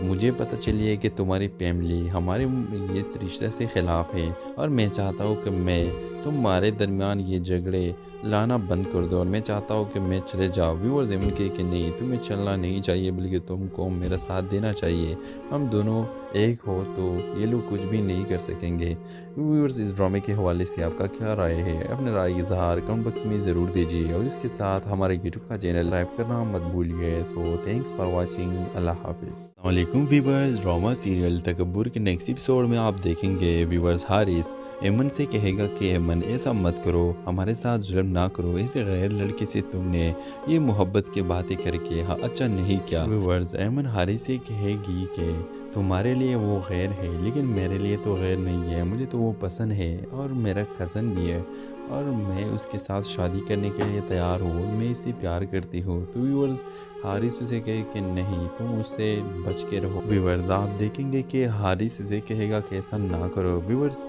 مجھے پتہ چلی ہے کہ تمہاری فیملی ہمارے اس رشتے سے خلاف ہے، اور میں چاہتا ہوں کہ میں تمہارے درمیان یہ جھگڑے لانا بند کر دو، اور میں چاہتا ہوں کہ میں چلے جاؤ۔ ویورز ایمن کہے کہ نہیں، تمہیں چلنا نہیں چاہیے، بلکہ تم کو میرا ساتھ دینا چاہیے۔ ہم دونوں ایک ہو تو یہ لوگ کچھ بھی نہیں کر سکیں گے۔ ویورز اس ڈرامے کے حوالے سے آپ کا کیا رائے ہے؟ اپنے رائے کا اظہار کمنٹ باکس میں ضرور دیجیے، اور اس کے ساتھ ہمارے یوٹیوب کا چینل سبسکرائب کرنا مت بھولیے۔ سو تھینکس فار واچنگ، اللہ حافظ۔ السلام علیکم ویورز، ڈرامہ سیریل تکبر کے نیکسٹ ایپیسوڈ میں آپ دیکھیں گے ویورز حارث ایمن سے کہے گا کہ ایمن ایسا مت کرو، ہمارے ساتھ ظلم نہ کرو، ایسے غیر لڑکے سے تم نے یہ محبت کی باتیں کر کے اچھا نہیں کیا۔ ویورز ایمن حارث سے کہے گی کہ تمہارے لیے وہ غیر ہے، لیکن میرے لیے تو غیر نہیں ہے، مجھے تو وہ پسند ہے اور میرا کزن بھی ہے، اور میں اس کے ساتھ شادی کرنے کے لیے تیار ہوں، میں اسے پیار کرتی ہوں۔ تو ویورز حارث اسے کہے کہ نہیں، تم اس سے بچ کے رہو۔ ویورز آپ دیکھیں گے کہ حارث اسے کہے گا کہ ایسا نہ کرو۔ ویورز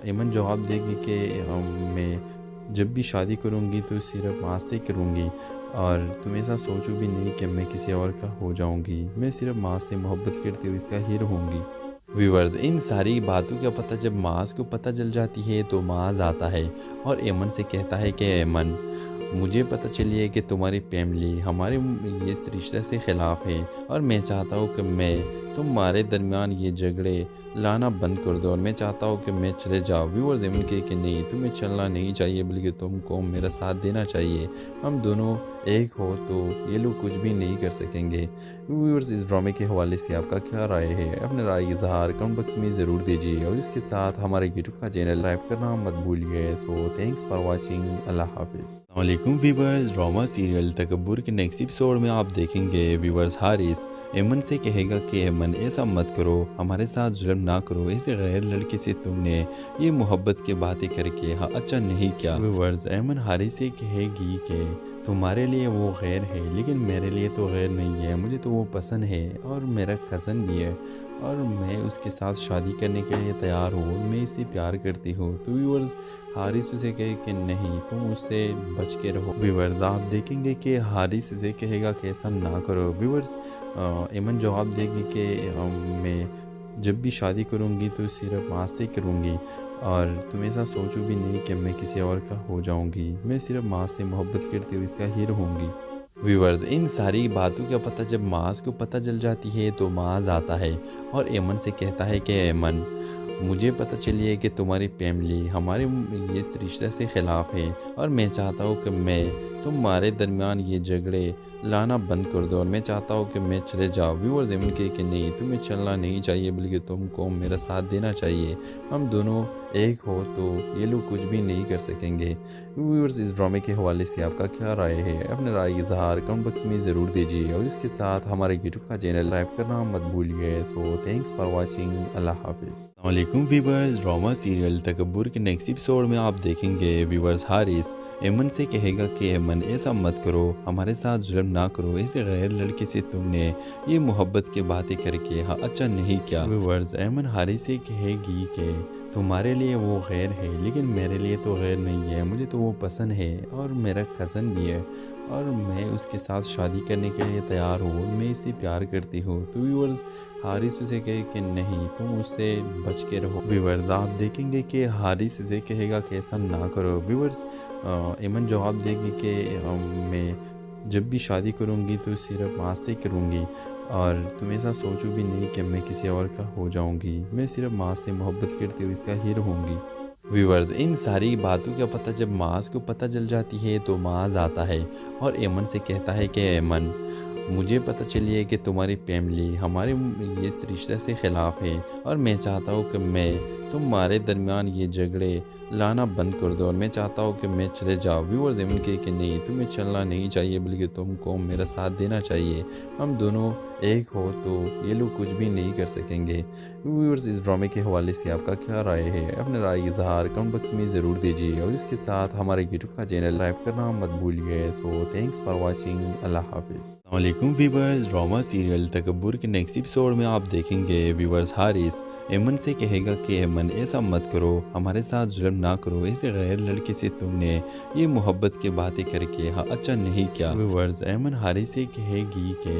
ایمن جواب دے گی کہ میں جب بھی شادی کروں گی تو صرف ماں سے کروں گی، اور تم ایسا سوچو بھی نہیں کہ میں کسی اور کا ہو جاؤں گی، میں صرف ماں سے محبت کرتی ہوں، اس کا ہیر ہوں گی۔ ویورز ان ساری باتوں کا پتہ جب معاذ کو پتہ چل جاتی ہے تو معاذ آتا ہے اور ایمن سے کہتا ہے کہ ایمن، مجھے پتہ چلی ہے کہ تمہاری فیملی ہمارے اس رشتے سے خلاف ہے، اور میں چاہتا ہوں کہ میں تمہارے درمیان یہ جھگڑے لانا بند کر دو، اور میں چاہتا ہوں کہ میں چلے جاؤ۔ ویورز ایمن کہے کہ نہیں، تمہیں چلنا نہیں چاہیے، بلکہ تم کو میرا ساتھ دینا چاہیے۔ ہم دونوں ایک ہو تو یہ لوگ کچھ بھی نہیں کر سکیں گے۔ ویورز اس ڈرامے کے حوالے سے آپ کا کیا رائے ہے؟ اپنے رائے کا اظہار کمنٹ باکس میں ضرور دیجیے، اور اس کے ساتھ ہمارے یوٹیوب کا چینل سبسکرائب کرنا مت بھولیے۔ سو تھینکس فار واچنگ، اللہ حافظ۔ السلام علیکم ویورز، ڈرامہ سیریل تکبر کے نیکسٹ ایپیسوڈ میں آپ دیکھیں گے ویورز حارث ایمن سے کہے گا کہ ایمن ایسا مت کرو، ہمارے ساتھ ظلم نہ کرو، ایسے غیر لڑکے سے تم نے یہ محبت کی باتیں کر کے اچھا نہیں کیا۔ ویورز ایمن حارث سے کہے گی کہ تمہارے لیے وہ غیر ہے، لیکن میرے لیے تو غیر نہیں ہے، مجھے تو وہ پسند ہے اور میرا کزن بھی ہے، اور میں اس کے ساتھ شادی کرنے کے لیے تیار ہوں، میں اسے پیار کرتی ہوں۔ تو ویورز حارث اسے کہے کہ نہیں، تم اس سے بچ کے رہو۔ ویورز آپ دیکھیں گے کہ حارث اسے کہے گا کہ ایسا نہ کرو۔ ویورز ایمن جواب دے گی کہ میں جب بھی شادی کروں گی تو صرف ماں سے کروں گی، اور تم ایسا سوچو بھی نہیں کہ میں کسی اور کا ہو جاؤں گی، میں صرف ماں سے محبت کرتی ہوں، اس کا ہیر ہوں گی۔ ویورز ان ساری باتوں کا پتہ جب معاذ کو پتہ چل جاتی ہے تو معاذ آتا ہے اور ایمن سے کہتا ہے کہ ایمن، مجھے پتہ چلی ہے کہ تمہاری فیملی ہمارے اس رشتے سے خلاف ہے، اور میں چاہتا ہوں کہ میں تمہارے درمیان یہ جھگڑے لانا بند کر دو، اور میں چاہتا ہوں کہ میں چلے جاؤ۔ ویورز ایمن کہے کہ نہیں، تمہیں چلنا نہیں چاہیے، بلکہ تم کو میرا ساتھ دینا چاہیے۔ ہم دونوں ایک ہو تو یہ لوگ کچھ بھی نہیں کر سکیں گے۔ ویورز اس ڈرامے کے حوالے سے آپ کا کیا رائے ہے؟ اپنے رائے کا اظہار کمنٹ باکس میں ضرور دیجیے، اور اس کے ساتھ ہمارے یوٹیوب کا چینل سبسکرائب کرنا مت بھولیے۔ سو تھینکس فار واچنگ، اللہ حافظ۔ السلام علیکم ویورز، ڈرامہ سیریل تکبر کے نیکسٹ ایپیسوڈ میں آپ دیکھیں گے ویورز حارث ایمن سے کہے گا کہ ایمن ایسا مت کرو، ہمارے ساتھ ظلم نہ کرو، ایسے غیر لڑکے سے تم نے یہ محبت کی باتیں کر کے اچھا نہیں کیا۔ ویورز ایمن حارث سے کہے گی کہ تمہارے لیے وہ غیر ہے، لیکن میرے لیے تو غیر نہیں ہے، مجھے تو وہ پسند ہے اور میرا کزن بھی ہے، اور میں اس کے ساتھ شادی کرنے کے لیے تیار ہوں، میں اسے پیار کرتی ہوں۔ تو ویورز حارث اسے کہے کہ نہیں، تم اس سے بچ کے رہو۔ ویورز آپ دیکھیں گے کہ حارث اسے کہے گا کہ ایسا نہ کرو۔ ویورز ایمن جواب دے گی کہ میں جب بھی شادی کروں گی تو صرف ماں سے کروں گی، اور تم ایسا سوچو بھی نہیں کہ میں کسی اور کا ہو جاؤں گی، میں صرف ماں سے محبت کرتی ہوں، اس کا ہیر ہوں گی۔ ویورز ان ساری باتوں کا پتہ جب معاذ کو پتہ چل جاتی ہے تو معاذ آتا ہے اور ایمن سے کہتا ہے کہ ایمن، مجھے پتہ چلی ہے کہ تمہاری فیملی ہمارے اس رشتے سے خلاف ہے، اور میں چاہتا ہوں کہ میں تمہارے درمیان یہ جھگڑے لانا بند کر دو، اور میں چاہتا ہوں کہ میں چلے جاؤ۔ ویورز ایمن کہے کہ نہیں، تمہیں چلنا نہیں چاہیے، بلکہ تم کو میرا ساتھ دینا چاہیے۔ ہم دونوں ایک ہو تو یہ لوگ کچھ بھی نہیں کر سکیں گے۔ ویورز اس ڈرامے کے حوالے سے آپ کا کیا رائے ہے؟ اپنے رائے کا اظہار کمنٹ باکس میں ضرور دیجیے، اور اس کے ساتھ ہمارے یوٹیوب کا چینل سبسکرائب کرنا مت بھولیے۔ سو تھینکس فار واچنگ، اللہ حافظ۔ السلام علیکم ویورز، ڈرامہ سیریل تکبر کے نیکسٹ ایپیسوڈ میں آپ دیکھیں گے ویورز حارث ایمن سے کہے گا کہ ایمن ایسا مت کرو، ہمارے ساتھ ظلم نہ کرو، ایسے غیر لڑکے سے تم نے یہ محبت کی باتیں کر کے اچھا نہیں کیا۔ ویورز ایمن حارث سے کہے گی کہ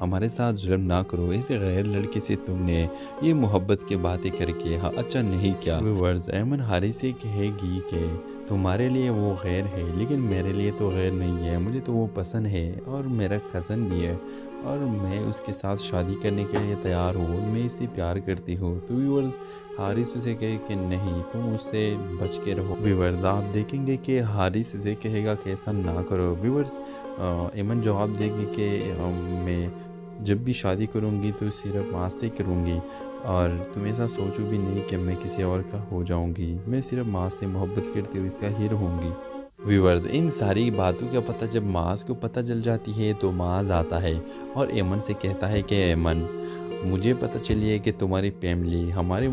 ہمارے ساتھ ظلم نہ کرو، ایسے غیر لڑکے سے تم نے یہ محبت کی باتیں کر کے اچھا نہیں کیا۔ ویورز، ایمن حارث سے کہے گی کہ تمہارے لیے وہ غیر ہے لیکن میرے لیے تو غیر نہیں ہے، مجھے تو وہ پسند ہے اور میرا کزن بھی ہے اور میں اس کے ساتھ شادی کرنے کے لیے تیار ہوں، میں اسے پیار کرتی ہوں۔ تو ویورز، حارث اسے کہے کہ نہیں، تم اس سے بچ کے رہو۔ ویورز، آپ دیکھیں گے کہ حارث اسے کہے گا کہ ایسا نہ کرو۔ ویورز، ایمن جواب دے گی کہ میں جب بھی شادی کروں گی تو صرف ماں سے کروں گی اور تم ایسا سوچو بھی نہیں کہ میں کسی اور کا ہو جاؤں گی، میں صرف ماں سے محبت کرتی ہوں، اس کا ہیر ہوں گی۔ ویورز، ان ساری باتوں کا پتہ جب معاذ کو پتہ چل جاتی ہے تو معاذ آتا ہے اور ایمن سے کہتا ہے کہ ایمن، مجھے پتہ چلی ہے کہ تمہاری فیملی ہمارے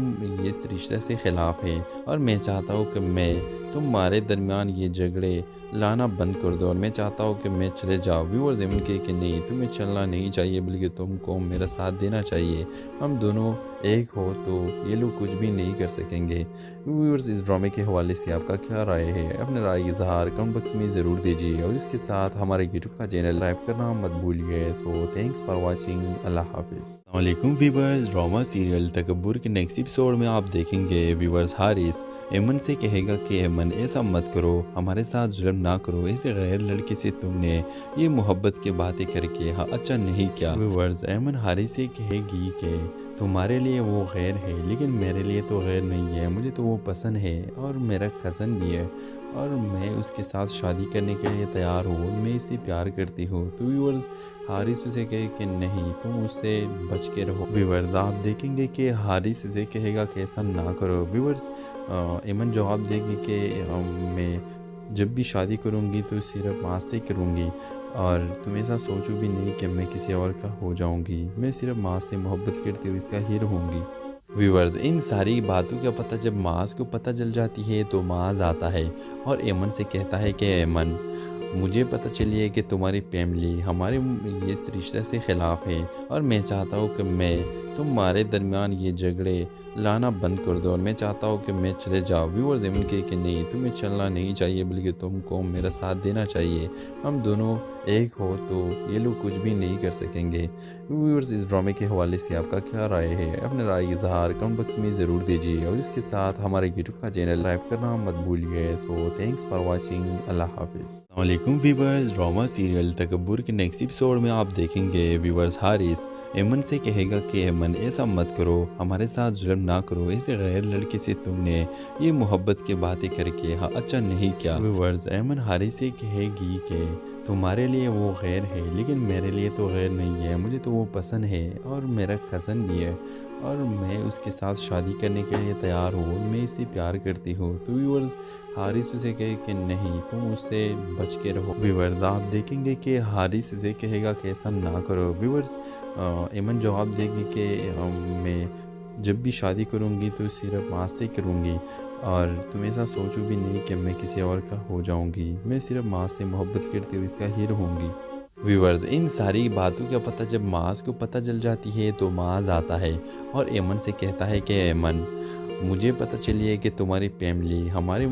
اس رشتے سے خلاف ہے اور میں چاہتا ہوں کہ میں تمہارے درمیان یہ جھگڑے لانا بند کر دو اور میں چاہتا ہوں کہ میں چلے جاؤ۔ ویورز، ایمن کہے کہ نہیں، تمہیں چلنا نہیں چاہیے بلکہ تم کو میرا ساتھ دینا چاہیے، ہم دونوں ایک ہو تو یہ لوگ کچھ بھی نہیں کر سکیں گے۔ ویورز، اس ڈرامے کے حوالے سے آپ کا کیا رائے ہے؟ اپنے رائے کا اظہار کمنٹ باکس میں ضرور دیجیے اور اس کے ساتھ ہمارے یوٹیوب کا چینل سبسکرائب کرنا مت بھولیے۔ سو تھینکس فار واچنگ، اللہ حافظ۔ السلام علیکم ویورز، ڈرامہ سیریل تکبر کے نیکسٹ ایپیسوڈ میں آپ دیکھیں گے ویورز، حارث ایمن سے کہے گا کہ ایمن ایسا مت کرو، ہمارے ساتھ ظلم نہ کرو، ایسے غیر لڑکے سے تم نے یہ محبت کی باتیں کر کے اچھا نہیں کیا۔ ویورز، ایمن حارث سے کہے گی کہ تمہارے لیے وہ غیر ہے لیکن میرے لیے تو غیر نہیں ہے، مجھے تو وہ پسند ہے اور میرا کزن بھی ہے اور میں اس کے ساتھ شادی کرنے کے لیے تیار ہوں، میں اسے پیار کرتی ہوں۔ تو ویورز، حارث اسے کہے کہ نہیں، تم اس سے بچ کے رہو۔ ویورز، آپ دیکھیں گے کہ حارث اسے کہے گا کہ ایسا نہ کرو۔ ویورز، ایمن جواب دے گی کہ میں جب بھی شادی کروں گی تو صرف ماں سے کروں گی اور تم ایسا سوچو بھی نہیں کہ میں کسی اور کا ہو جاؤں گی، میں صرف ماں سے محبت کرتی ہوں، اس کا ہیر ہوں گی۔ ویورز، ان ساری باتوں کا پتہ جب معاذ کو پتہ چل جاتی ہے تو معاذ آتا ہے اور ایمن سے کہتا ہے کہ ایمن، مجھے پتہ چلی ہے کہ تمہاری فیملی ہمارے اس رشتے سے خلاف ہے اور میں چاہتا ہوں کہ میں تمہارے درمیان یہ جھگڑے لانا بند کر دو اور میں چاہتا ہوں کہ میں چلے جاؤ۔ ویورز، ایمن کہے کہ نہیں، تمہیں چلنا نہیں چاہیے بلکہ تم کو میرا ساتھ دینا چاہیے، ہم دونوں ایک ہو تو یہ لوگ کچھ بھی نہیں کر سکیں گے۔ ویورز، اس ڈرامے کے حوالے سے آپ کا کیا رائے ہے؟ اپنے رائے کا اظہار کمنٹ باکس میں ضرور دیجیے اور اس کے ساتھ ہمارے یوٹیوب کا چینل سبسکرائب کرنا مت بھولیے۔ سو تھینکس فار واچنگ، اللہ حافظ۔ السلام علیکم ویورز، ڈرامہ سیریل تکبر کے نیکسٹ ایپیسوڈ میں آپ دیکھیں گے ویورز، حارث ایمن سے کہے گا کہ ایمن ایسا مت کرو، ہمارے ساتھ ظلم نہ کرو، ایسے غیر لڑکے سے تم نے یہ محبت کی باتیں کر کے اچھا نہیں کیا۔ ویورز، ایمن حارث سے کہے گی کہ تمہارے لیے وہ غیر ہے لیکن میرے لیے تو غیر نہیں ہے، مجھے تو وہ پسند ہے اور میرا کزن بھی ہے اور میں اس کے ساتھ شادی کرنے کے لیے تیار ہوں، میں اسے پیار کرتی ہوں۔ تو ویورز، حارث اسے کہے کہ نہیں، تم اس سے بچ کے رہو۔ ویورز، آپ دیکھیں گے کہ حارث اسے کہے گا کہ ایسا نہ کرو۔ ویورز، ایمن جواب دے گی کہ میں جب بھی شادی کروں گی تو صرف ماں سے کروں گی اور تم ایسا سوچو بھی نہیں کہ میں کسی اور کا ہو جاؤں گی، میں صرف ماں سے محبت کرتی ہوں، اس کا ہیر ہوں گی۔ ویورز، ان ساری باتوں کا پتہ جب معاذ کو پتہ چل جاتی ہے تو معاذ آتا ہے اور ایمن سے کہتا ہے کہ ایمن، مجھے پتہ چلی ہے کہ تمہاری فیملی ہمارے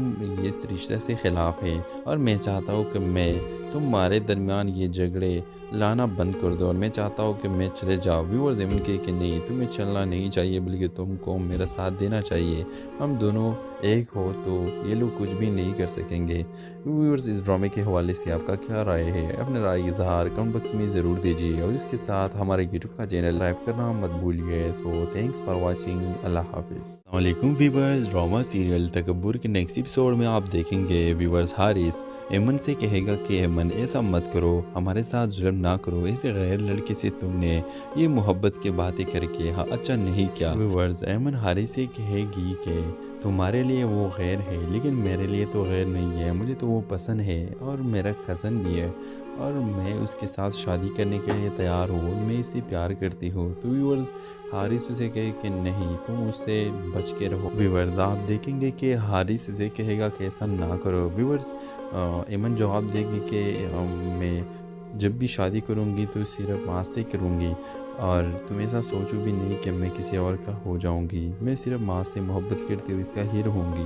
اس رشتے سے خلاف ہے اور میں چاہتا ہوں کہ میں تمہارے درمیان یہ جھگڑے لانا بند کر دو اور میں چاہتا ہوں کہ میں چلے جاؤ۔ ویورز، ایمن کہے کہ نہیں، تمہیں چلنا نہیں چاہیے بلکہ تم کو میرا ساتھ دینا چاہیے، ہم دونوں ایک ہو تو یہ لوگ کچھ بھی نہیں کر سکیں گے۔ ویورز، اس ڈرامے کے حوالے سے آپ کا کیا رائے ہے؟ اپنے رائے کا اظہار کمنٹ باکس میں ضرور دیجیے اور اس کے ساتھ ہمارے یوٹیوب کا چینل سبسکرائب کرنا مت بھولیے۔ سو تھینکس فار واچنگ، اللہ حافظ۔ السلام علیکم ویورز، ڈرامہ سیریل تکبر کے نیکسٹ ایپیسوڈ میں آپ دیکھیں گے ویورز، حارث ایمن سے کہے گا کہ ایمن ایسا مت کرو، ہمارے ساتھ ظلم نہ کرو، ایسے غیر لڑکے سے تم نے یہ محبت کی باتیں کر کے اچھا نہیں کیا۔ ویورز، ایمن حارث سے کہے گی کہ تمہارے لیے وہ غیر ہے لیکن میرے لیے تو غیر نہیں ہے، مجھے تو وہ پسند ہے اور میرا کزن بھی ہے اور میں اس کے ساتھ شادی کرنے کے لیے تیار ہوں، میں اسے پیار کرتی ہوں۔ تو ویورز، حارث اسے کہے کہ نہیں، تم اس سے بچ کے رہو۔ ویورز، آپ دیکھیں گے کہ حارث اسے کہے گا کہ ایسا نہ کرو۔ ویورز، ایمن جواب دے گی کہ میں جب بھی شادی کروں گی تو صرف ماں سے کروں گی اور تم ایسا سوچو بھی نہیں کہ میں کسی اور کا ہو جاؤں گی، میں صرف ماں سے محبت کرتی ہوں، اس کا ہیر ہوں گی۔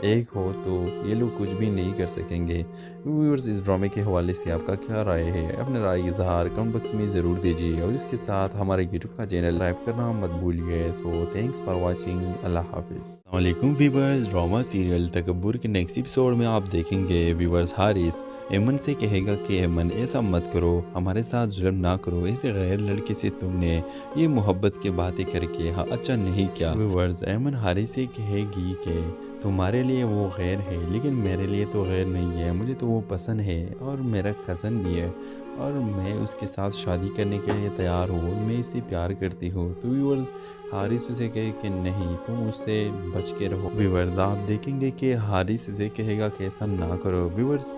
ایک ہو تو یہ لوگ کچھ بھی نہیں کر سکیں گے۔ ویورز اس ڈرامے کے حوالے سے آپ کا کیا رائے ہے؟ اپنے رائے کا اظہار کمنٹ باکس میں ضرور دیجیے اور اس کے ساتھ ہمارے یوٹیوب کا چینل سبسکرائب کرنا مت بھولیے۔ سو تھینکس فار واچنگ، اللہ حافظ۔ السلام علیکم ویورز، ڈرامہ سیریل تکبر کے نیکسٹ ایپیسوڈ میں آپ دیکھیں گے ویورز حارث ایمن سے کہے گا کہ ایمن ایسا مت کرو، ہمارے ساتھ ظلم نہ کرو، ایسے غیر لڑکے سے تم نے یہ محبت کی باتیں کر کے اچھا نہیں کیا۔ ویورز ایمن حارث سے کہے گی کہ تمہارے لیے وہ غیر ہے لیکن میرے لیے تو غیر نہیں ہے، مجھے تو وہ پسند ہے اور میرا کزن بھی ہے اور میں اس کے ساتھ شادی کرنے کے لیے تیار ہوں، میں اس سے پیار کرتی ہوں۔ تو ویورز حارث اسے کہے کہ نہیں، تم اس سے بچ کے رہو۔ ویورز آپ دیکھیں گے کہ حارث اسے کہے گا کہ ایسا نہ کرو۔ ویورز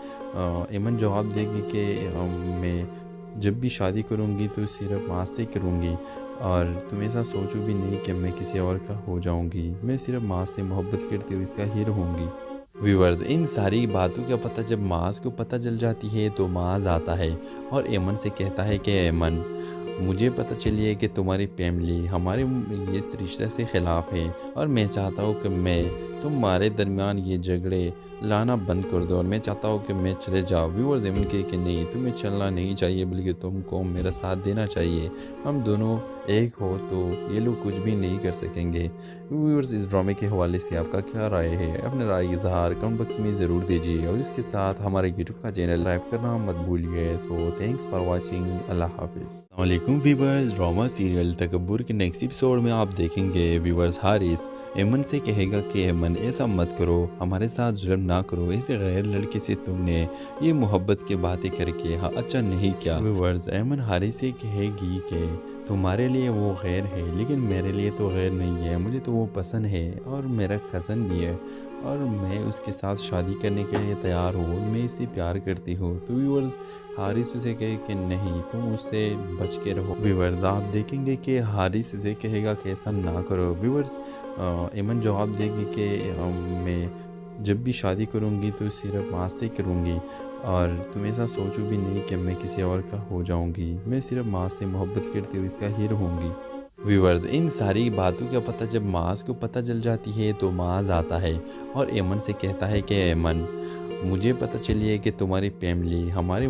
ایمن جواب دے گی کہ میں جب بھی شادی کروں گی تو صرف ماں سے کروں گی اور تم ایسا سوچو بھی نہیں کہ میں کسی اور کا ہو جاؤں گی، میں صرف ماں سے محبت کرتی ہوں، اس کا ہی رہوں گی۔ ویورز ان ساری باتوں کا پتہ جب معاذ کو پتہ چل جاتی ہے تو معاذ آتا ہے اور ایمن سے کہتا ہے کہ ایمن مجھے پتہ چلی ہے کہ تمہاری فیملی ہمارے اس رشتے سے خلاف ہے اور میں چاہتا ہوں کہ میں تمہارے درمیان یہ جھگڑے لانا بند کر دو اور میں چاہتا ہوں کہ میں چلے جاؤ۔ ویورز ایمن کہے کہ نہیں، تمہیں چلنا نہیں چاہیے بلکہ تم کو میرا ساتھ دینا چاہیے، ہم دونوں ایک ہو تو یہ لوگ کچھ بھی نہیں کر سکیں گے۔ ویورز اس ڈرامے کے حوالے سے آپ کا کیا رائے ہے؟ اپنے رائے کا اظہار کمنٹ باکس میں ضرور دیجیے اور اس کے ساتھ ہمارے یوٹیوب کا چینل سبسکرائب کرنا مت بھولیے۔ سو تھینکس فار واچنگ، اللہ حافظ۔ السلام علیکم ویورز، ڈرامہ سیریل تکبر کے نیکسٹ ایپیسوڈ میں آپ دیکھیں گے ویورز حارث ایمن سے کہے گا کہ ایمن ایسا مت کرو، ہمارے ساتھ ظلم نہ کرو، ایسے غیر لڑکے سے تم نے یہ محبت کی باتیں کر کے اچھا نہیں کیا۔ ویورز ایمن حارث سے کہے گی کہ تمہارے لیے وہ غیر ہے لیکن میرے لیے تو غیر نہیں ہے، مجھے تو وہ پسند ہے اور میرا کزن بھی ہے اور میں اس کے ساتھ شادی کرنے کے لیے تیار ہوں، میں اس سے پیار کرتی ہوں۔ تو ویورز حارث اسے کہے کہ نہیں، تم اس سے بچ کے رہو۔ ویورز آپ دیکھیں گے کہ حارث اسے کہے گا کہ ایسا نہ کرو۔ ویورز ایمن جواب دے گی کہ میں جب بھی شادی کروں گی تو صرف ماں سے کروں گی اور تم ایسا سوچو بھی نہیں کہ میں کسی اور کا ہو جاؤں گی، میں صرف ماں سے محبت کرتی ہوں، اس کا ہی رہوں گی۔ ویورز ان ساری باتوں کا پتہ جب معاذ کو پتہ چل جاتی ہے تو معاذ آتا ہے اور ایمن سے کہتا ہے کہ ایمن مجھے پتہ چلی ہے کہ تمہاری فیملی ہمارے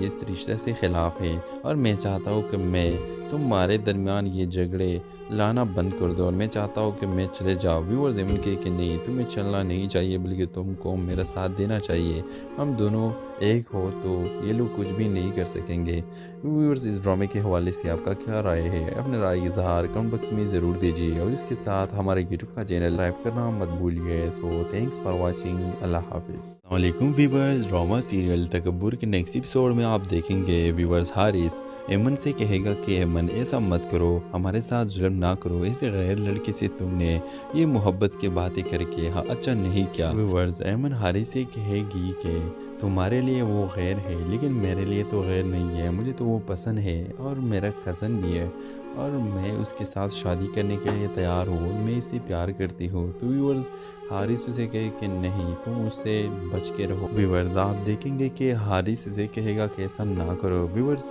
اس رشتے سے خلاف ہے اور میں چاہتا ہوں کہ میں تمہارے درمیان یہ جھگڑے لانا بند کر دو اور میں چاہتا ہوں کہ میں چلے جاؤ۔ ویورز ایمن کہے کہ نہیں، تمہیں چلنا نہیں چاہیے بلکہ تم کو میرا ساتھ دینا چاہیے، ہم دونوں ایک ہو تو یہ لوگ کچھ بھی نہیں کر سکیں گے۔ ویورز اس ڈرامے کے حوالے سے آپ کا کیا رائے ہے؟ اپنے رائے کا اظہار کمنٹ باکس میں ضرور دیجیے اور اس کے ساتھ ہمارے یوٹیوب کا چینل سبسکرائب کرنا مت بھولیے۔ سو تھینکس فار واچنگ، اللہ حافظ۔ السلام علیکم ویورز، ڈرامہ سیریل تکبر کے نیکسٹ ایپیسوڈ میں آپ دیکھیں گے ویورز حارث ایمن سے کہے گا کہ ایمن ایسا مت کرو، ہمارے ساتھ ظلم نہ کرو، ایسے غیر لڑکے سے تم نے یہ محبت کی باتیں کر کے اچھا نہیں کیا۔ ویورز ایمن حارث سے کہے گی کہ تمہارے لیے وہ غیر ہے لیکن میرے لیے تو غیر نہیں ہے، مجھے تو وہ پسند ہے اور میرا کزن بھی ہے اور میں اس کے ساتھ شادی کرنے کے لیے تیار ہوں، میں اس سے پیار کرتی ہوں۔ تو ویورز حارث اسے کہے کہ نہیں، تم اس سے بچ کے رہو۔ ویورز آپ دیکھیں گے کہ حارث اسے کہے گا کہ ایسا نہ کرو۔ ویورز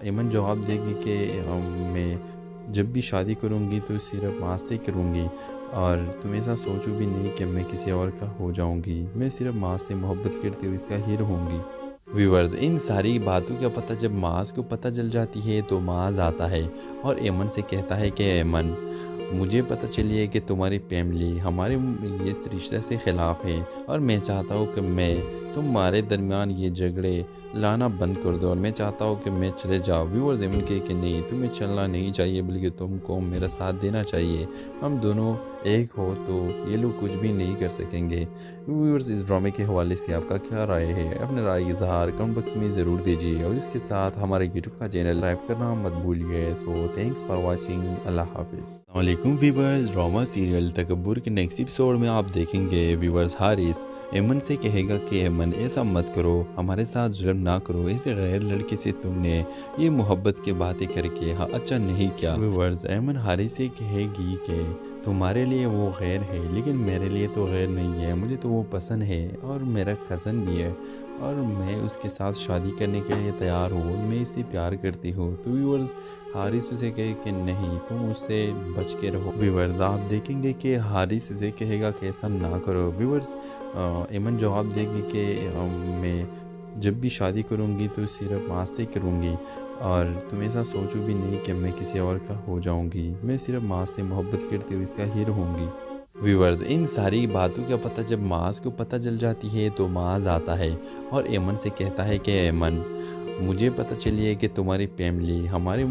ایمن جواب دے گی کہ میں جب بھی شادی کروں گی تو صرف ماں سے کروں گی اور تم ایسا سوچو بھی نہیں کہ میں کسی اور کا ہو جاؤں گی، میں صرف ماں سے محبت کرتی ہوں، اس کا ہی رہوں گی۔ ویورز ان ساری باتوں کا پتہ جب معاذ کو پتہ چل جاتی ہے تو معاذ آتا ہے اور ایمن سے کہتا ہے کہ ایمن مجھے پتہ چلی ہے کہ تمہاری فیملی ہمارے اس رشتے سے خلاف ہے اور میں چاہتا ہوں کہ میں تمہارے درمیان یہ جھگڑے لانا بند کر دو اور میں چاہتا ہوں کہ میں چلے جاؤ۔ ویورز ایمن کہے کہ نہیں، تمہیں چلنا نہیں چاہیے بلکہ تم کو میرا ساتھ دینا چاہیے، ہم دونوں ایک ہو تو یہ لوگ کچھ بھی نہیں کر سکیں گے۔ ویورز اس ڈرامے کے حوالے سے آپ کا کیا رائے ہے؟ اپنے رائے کا اظہار کمنٹ باکس میں ضرور دیجیے اور اس کے ساتھ ہمارے یوٹیوب کا چینل سبسکرائب کرنا مت بھولیے۔ سو تھینکس فار واچنگ، اللہ حافظ۔ السلام علیکم ویورز، ڈرامہ سیریل تکبر کے نیکسٹ ایپیسوڈ میں آپ دیکھیں گے ویورز حارث ایمن سے کہے گا کہ ایمن ایسا مت کرو، ہمارے ساتھ ظلم نہ کرو، ایسے غیر لڑکے سے تم نے یہ محبت کی باتیں کر کے اچھا نہیں کیا۔ ویورز ایمن حارث سے کہے گی کہ تمہارے لیے وہ غیر ہے لیکن میرے لیے تو غیر نہیں ہے، مجھے تو وہ پسند ہے اور میرا کزن بھی ہے اور میں اس کے ساتھ شادی کرنے کے لیے تیار ہوں، میں اسے پیار کرتی ہوں۔ تو ویورز حارث اسے کہے کہ نہیں، تم اس سے بچ کے رہو۔ ویورز آپ دیکھیں گے کہ حارث اسے کہے گا کہ ایسا نہ کرو۔ ویورز ایمن جواب دے گی کہ میں جب بھی شادی کروں گی تو صرف ماں سے کروں گی، اور تم ایسا سوچو بھی نہیں کہ میں کسی اور کا ہو جاؤں گی، میں صرف ماں سے محبت کرتی ہوں، اس کا ہیر ہوں گی۔ ویورز ان ساری باتوں کا پتہ جب معاذ کو پتہ چل جاتی ہے تو معاذ آتا ہے اور ایمن سے کہتا ہے کہ ایمن، مجھے پتہ چلی ہے کہ تمہاری فیملی ہمارے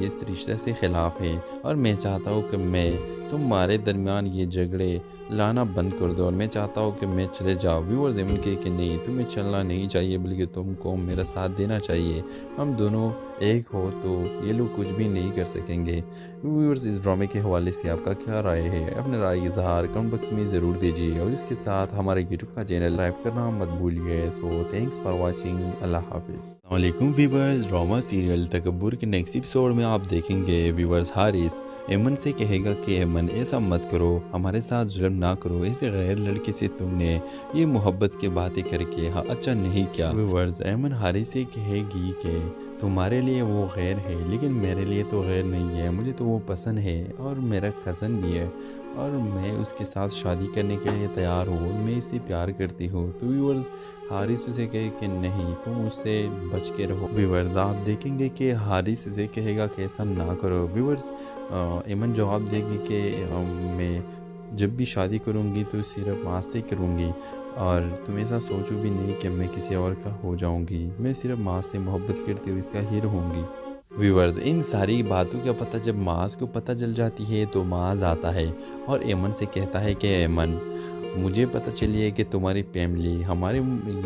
اس رشتہ سے خلاف ہے، اور میں چاہتا ہوں کہ میں تمہارے درمیان یہ جھگڑے لانا بند کر دو، اور میں چاہتا ہوں کہ میں چلے جاؤ۔ ویورز ایمن کہے کہ نہیں، تمہیں چلنا نہیں چاہیے، بلکہ تم کو میرا ساتھ دینا چاہیے، ہم دونوں ایک ہو تو یہ لوگ کچھ بھی نہیں کر سکیں گے۔ ویورز اس ڈرامے کے حوالے سے آپ کا کیا رائے ہے؟ اپنے رائے کا اظہار کمنٹ باکس میں ضرور دیجیے، اور اس کے ساتھ ہمارے یوٹیوب کا چینل سبسکرائب کرنا مت بھولیے۔ سو تھینکس فار واچنگ، اللہ حافظ۔ السلام علیکم ویورز، ڈرامہ سیریل تکبر کے نیکسٹ ایپیسوڈ میں آپ دیکھیں گے ویورز حارث ایمن سے کہے گا کہ ایمن ایسا مت کرو، ہمارے ساتھ ظلم نہ کرو، ایسے غیر لڑکے سے تم نے یہ محبت کی باتیں کر کے اچھا نہیں کیا۔ ویورز ایمن حارث سے کہے گی کہ تمہارے لیے وہ غیر ہے لیکن میرے لیے تو غیر نہیں ہے، مجھے تو وہ پسند ہے اور میرا کزن بھی ہے، اور میں اس کے ساتھ شادی کرنے کے لیے تیار ہوں، میں اسے پیار کرتی ہوں۔ تو ویورز حارث اسے کہے کہ نہیں، تم اس سے بچ کے رہو۔ ویورز آپ دیکھیں گے کہ حارث اسے کہے گا کہ ایسا نہ کرو۔ ویورز ایمن جواب دے گی کہ میں جب بھی شادی کروں گی تو صرف ماں سے کروں گی، اور تم ایسا سوچو بھی نہیں کہ میں کسی اور کا ہو جاؤں گی، میں صرف ماں سے محبت کرتی ہوں، اس کا ہیر ہوں گی۔ ویورز ان ساری باتوں کا پتہ جب معاذ کو پتہ چل جاتی ہے تو معاذ آتا ہے اور ایمن سے کہتا ہے کہ ایمن، مجھے پتہ چلی ہے کہ تمہاری فیملی ہمارے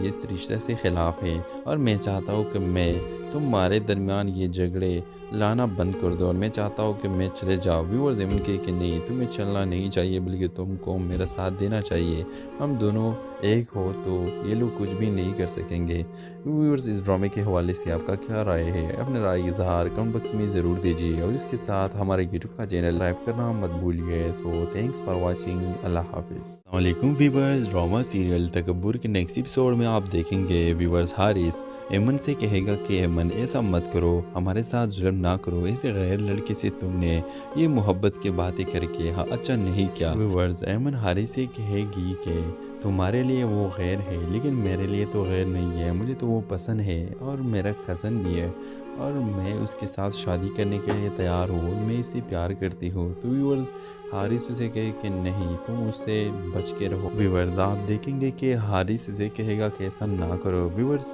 اس رشتہ سے خلاف ہے، اور میں چاہتا ہوں کہ میں تمہارے درمیان یہ جھگڑے لانا بند کر دو، اور میں چاہتا ہوں کہ میں چلے جاؤ۔ ویورز ایمن کہے کہ نہیں، تمہیں چلنا نہیں چاہیے، بلکہ تم کو میرا ساتھ دینا چاہیے، ہم دونوں ایک ہو تو یہ لوگ کچھ بھی نہیں کر سکیں گے۔ ویورز اس ڈرامے کے حوالے سے آپ کا کیا رائے ہے؟ اپنے رائے کا اظہار کمنٹ باکس میں ضرور دیجیے، اور اس کے ساتھ ہمارے یوٹیوب کا چینل سبسکرائب کرنا مت بھولیے۔ سو تھینکس فار واچنگ، اللہ حافظ۔ السلام علیکم ویورز، ڈرامہ سیریل تکبر کے نیکسٹ ایپیسوڈ میں آپ دیکھیں گے ویورز حارث ایمن سے کہے گا کہ ایمن ایسا مت کرو، ہمارے ساتھ ظلم نہ کرو، ایسے غیر لڑکے سے تم نے یہ محبت کی باتیں کر کے اچھا نہیں کیا۔ ویورز ایمن حارث سے کہے گی کہ تمہارے لیے وہ غیر ہے لیکن میرے لیے تو غیر نہیں ہے، مجھے تو وہ پسند ہے اور میرا کزن بھی ہے، اور میں اس کے ساتھ شادی کرنے کے لیے تیار ہوں، میں اسے پیار کرتی ہوں۔ تو ویورز حارث اسے کہے کہ نہیں، تم اس سے بچ کے رہو۔ ویورز آپ دیکھیں گے کہ حارث اسے کہے گا کہ ایسا نہ کرو۔ ویورز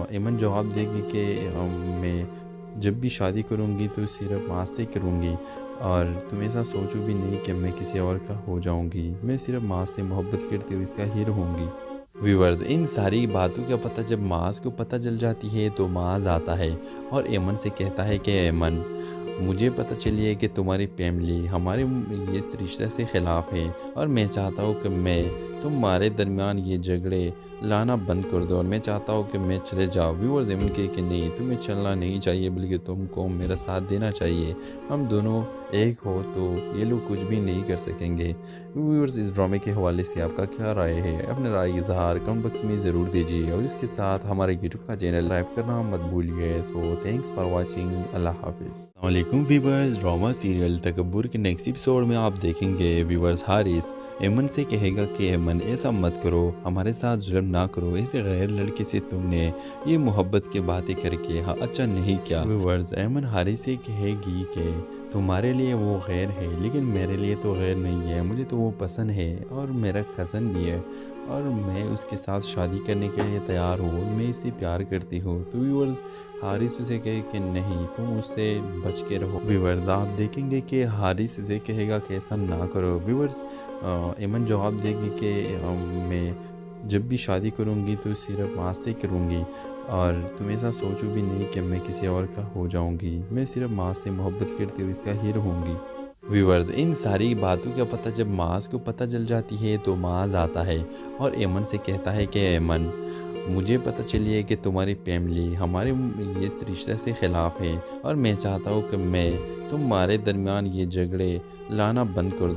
ایمن جواب دے گی کہ میں جب بھی شادی کروں گی تو صرف ماں سے کروں گی، اور تم ایسا سوچو بھی نہیں کہ میں کسی اور کا ہو جاؤں گی، میں صرف ماں سے محبت کرتی ہوں، اس کا ہیر ہوں گی۔ ویورز ان ساری باتوں کا پتہ جب معاذ کو پتہ چل جاتی ہے تو معاذ آتا ہے اور ایمن سے کہتا ہے کہ ایمن، مجھے پتہ چلی ہے کہ تمہاری فیملی ہمارے اس رشتہ سے خلاف ہے، اور میں چاہتا ہوں کہ میں تمہارے درمیان یہ جھگڑے لانا بند کر دو، اور میں چاہتا ہوں کہ میں چلے جاؤ۔ ویورز ایمن کہے کہ نہیں، تمہیں چلنا نہیں چاہیے، بلکہ تم کو میرا ساتھ دینا چاہیے، ہم دونوں ایک ہو تو یہ لوگ کچھ بھی نہیں کر سکیں گے۔ ویورز اس ڈرامے کے حوالے سے آپ کا کیا رائے ہے؟ اپنے رائے کا اظہار کمنٹ باکس میں ضرور دیجیے، اور اس کے ساتھ ہمارے یوٹیوب کا چینل سبسکرائب کرنا مت بھولیے۔ سو تھینکس فار واچنگ، اللہ حافظ۔ السلام علیکم ویورز، ڈرامہ سیریل تکبر کے نیکسٹ ایپیسوڈ میں آپ دیکھیں گے ویورز حارث ایمن سے کہے گا کہ ایمن ایسا مت کرو، ہمارے ساتھ ظلم نہ کرو، ایسے غیر لڑکے سے تم نے یہ محبت کی باتیں کر کے اچھا نہیں کیا۔ ویورز ایمن حارث سے کہے گی کہ تمہارے لیے وہ غیر ہے لیکن میرے لیے تو غیر نہیں ہے، مجھے تو وہ پسند ہے اور میرا کزن بھی ہے، اور میں اس کے ساتھ شادی کرنے کے لیے تیار ہوں، میں اسے پیار کرتی ہوں۔ تو ویورز حارث اسے کہے کہ نہیں، تم اس سے بچ کے رہو۔ ویورز آپ دیکھیں گے کہ حارث اسے کہے گا کہ ایسا نہ کرو۔ ویورز ایمن جواب دے گی کہ میں جب بھی شادی کروں گی تو صرف ماں سے کروں گی، اور تم ایسا سوچو بھی نہیں کہ میں کسی اور کا ہو جاؤں گی، میں صرف ماں سے محبت کرتی ہوں، اس کا ہیر ہوں گی۔ ویورز ان ساری باتوں کا پتہ جب معاذ کو پتہ چل جاتی ہے تو معاذ آتا ہے اور ایمن سے کہتا ہے کہ ایمن، مجھے پتہ چلی ہے کہ تمہاری فیملی ہمارے اس رشتہ سے خلاف ہے، اور میں چاہتا ہوں کہ میں تمہارے درمیان یہ جھگڑے لانا بند کر دو۔